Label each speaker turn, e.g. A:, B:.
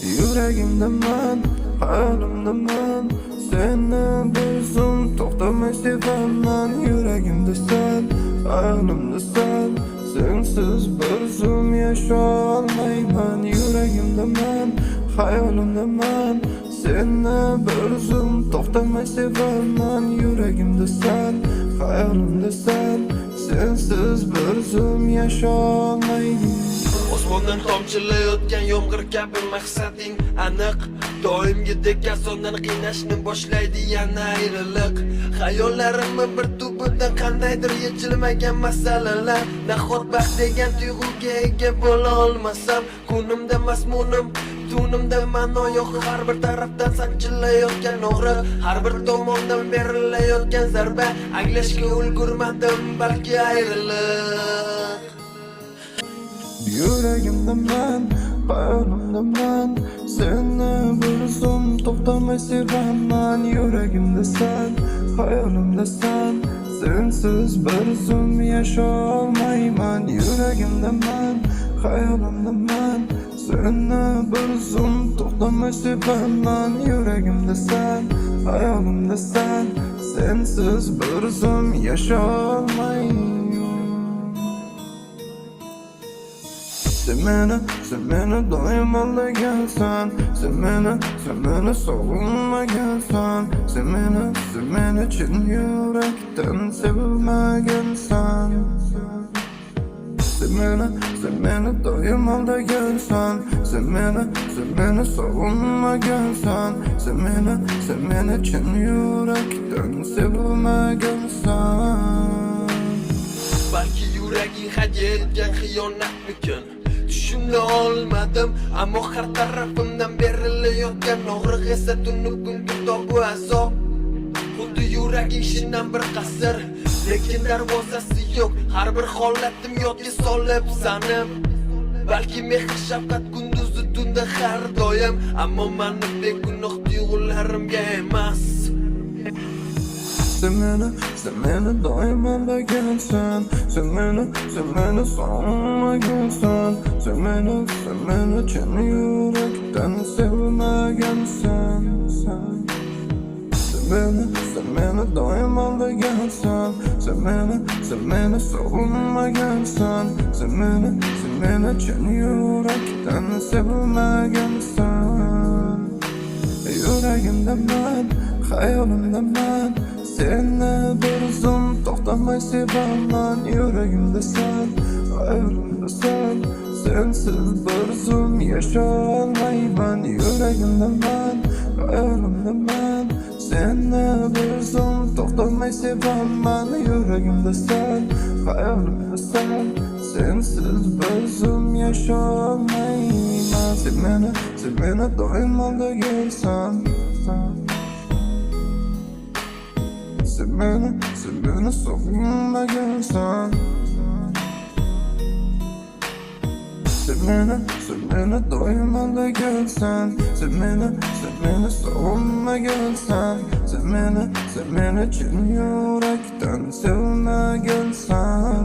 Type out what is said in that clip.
A: Yüreğimde ben, hayalimde ben, seni bir zum to'xtamay sevaman. Yüreğimde sen, hayalimde sen, sensiz bir zum yaşayolmayman. Yüreğimde ben, hayalimde ben, seni bir zum to'xtamay sevaman. Yüreğimde sen, hayalimde sen, sensiz bir zum yaşayolmayman.
B: Osmondan tomchilayotgan yomg'ir kabi maqsading aniq. Doimgidek osondan qiynashni boshlaydi yana ayriliq. Xayollarimni bir tubidan qandaydir yechilmagan masalalar. Nahot baxt degan tuyg'uga ega bo'la olmasam, kunimda masmunim, tunimda ma'no yo'q. Har bir tarafdan sanchilayotgan og'riq, har bir tomondan berilayotgan zarba. Anglashga ulgurmadim, balki ayriliq.
A: Yüreğimde ben, hayalimde ben, seni bir zum to'xtamay sevaman. Yüreğimde sen, hayalimde sen, sensiz bir zum yaşayolmayman. Yüreğimde ben, hayalimde ben, seni bir zum to'xtamay sevaman. Yüreğimde sen, hayalimde sen, sensiz bir zum yaşayolmayman. Sen beni doim aldagansan, sen beni sog'inmagansan, sen beni chin yurakdan sevilmagansan. Sen beni doim aldagansan, sen beni sog'inmagansan, sen beni chin yurakdan sevilmagansan.
B: Balki yuraging hadya etgan xiyonatmikin, tushuna olmadim, ammo har tarafimdan berilayotgan og'riq esa tunu kun kitobi azob. Xuddi yuraging shindan bir qasr, lekin darvozasi yo'q. Har bir holatim yodga solib sanib, balki mehr shafqat kunduzi tunda har doim, ammo mani begunoh tuyg'ularimga emas.
A: Sen beni doim aldagansan, sen beni sog'inmagansan, sen beni chin yurakdan sevmagansan. Sen beni doim aldagansan, sen beni sog'inmagansan, sen beni chin yurakdan sevmagansan. Yüreğimde ben, hayalimde ben, seni bir zum to'xtamay sevaman. Yüreğimde sen, hayalimde sen, sensiz bir zum yaşayolmayman. Yüreğimde ben, hayalimde ben, seni bir zum to'xtamay sevaman. Yüreğimde sen, hayalimde sen, sensiz bir zum yaşayolmayman. Sen beni doim aldagansan, sen beni sog'inmagansan, sen beni doim aldagansan, sen beni sog'inmagansan, sen beni chin yurakdan sevmagansan.